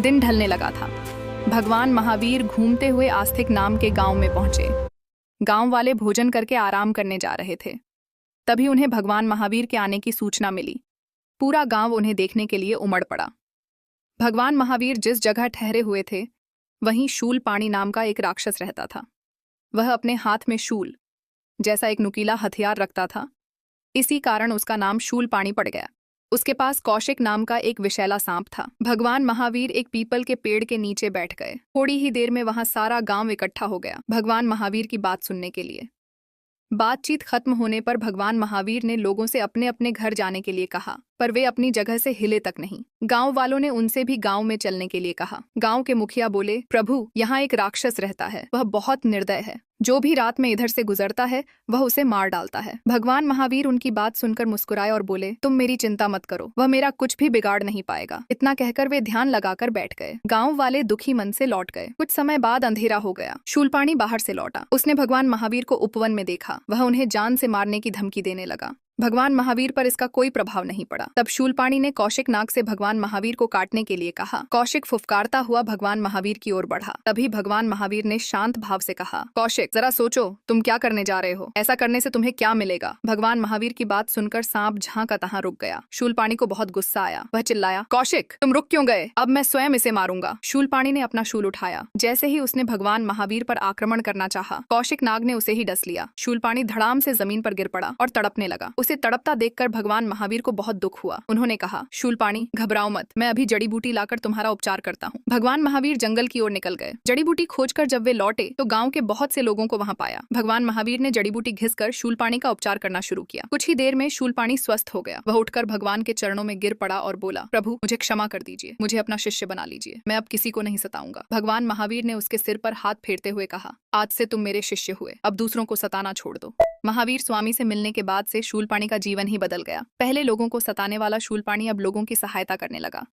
दिन ढलने लगा था। भगवान महावीर घूमते हुए आस्तिक नाम के गांव में पहुंचे। गांव वाले भोजन करके आराम करने जा रहे थे। तभी उन्हें भगवान महावीर के आने की सूचना मिली। पूरा गांव उन्हें देखने के लिए उमड़ पड़ा। भगवान महावीर जिस जगह ठहरे हुए थे वहीं शूलपाणी नाम का एक राक्षस रहता था। वह अपने हाथ में शूल जैसा एक नुकीला हथियार रखता था। इसी कारण उसका नाम शूलपाणी पड़ गया। उसके पास कौशिक नाम का एक विषैला सांप था। भगवान महावीर एक पीपल के पेड़ के नीचे बैठ गए। थोड़ी ही देर में वहां सारा गांव इकट्ठा हो गया भगवान महावीर की बात सुनने के लिए। बातचीत खत्म होने पर भगवान महावीर ने लोगों से अपने अपने घर जाने के लिए कहा, पर वे अपनी जगह से हिले तक नहीं। गांव वालों ने उनसे भी गांव में चलने के लिए कहा। गांव के मुखिया बोले, प्रभु, यहाँ एक राक्षस रहता है। वह बहुत निर्दय है। जो भी रात में इधर से गुजरता है वह उसे मार डालता है। भगवान महावीर उनकी बात सुनकर मुस्कुराए और बोले, तुम मेरी चिंता मत करो, वह मेरा कुछ भी बिगाड़ नहीं पाएगा। इतना कहकर वे ध्यान लगाकर बैठ गए। गांव वाले दुखी मन से लौट गए। कुछ समय बाद अंधेरा हो गया। शूलपाणी बाहर से लौटा। उसने भगवान महावीर को उपवन में देखा। वह उन्हें जान से मारने की धमकी देने लगा। भगवान महावीर पर इसका कोई प्रभाव नहीं पड़ा। तब शूलपाणी ने कौशिक नाग से भगवान महावीर को काटने के लिए कहा। कौशिक फुफकारता हुआ भगवान महावीर की ओर बढ़ा। तभी भगवान महावीर ने शांत भाव से कहा, कौशिक, जरा सोचो, तुम क्या करने जा रहे हो? ऐसा करने से तुम्हें क्या मिलेगा? भगवान महावीर की बात सुनकर सांप जहां का तहां रुक गया। शूलपाणी को बहुत गुस्सा आया। वह चिल्लाया, कौशिक, तुम रुक क्यों गए? अब मैं स्वयं इसे मारूंगा। शूलपाणी ने अपना शूल उठाया। जैसे ही उसने भगवान महावीर पर आक्रमण करना चाहा, कौशिक नाग ने उसे ही डस लिया। शूलपाणी धड़ाम से जमीन पर गिर पड़ा और तड़पने लगा। उसे तड़पता देखकर भगवान महावीर को बहुत दुख हुआ। उन्होंने कहा, शूलपाणी, घबराओ मत, मैं अभी जड़ी बूटी लाकर तुम्हारा उपचार करता हूँ। भगवान महावीर जंगल की ओर निकल गए। जड़ी बूटी खोजकर जब वे लौटे तो गांव के बहुत से लोगों को वहां पाया। भगवान महावीर ने जड़ी बूटी घिसकर शूलपाणी का उपचार करना शुरू किया। कुछ ही देर में शूलपाणी स्वस्थ हो गया। वह उठकर भगवान के चरणों में गिर पड़ा और बोला, प्रभु, मुझे क्षमा कर दीजिए, मुझे अपना शिष्य बना लीजिए, मैं अब किसी को नहीं सताऊंगा। भगवान महावीर ने उसके सिर पर हाथ फेरते हुए कहा, आज से तुम मेरे शिष्य हुए, अब दूसरों को सताना छोड़ दो। महावीर स्वामी से मिलने के बाद से शूलपाणी का जीवन ही बदल गया। पहले लोगों को सताने वाला शूलपाणी अब लोगों की सहायता करने लगा।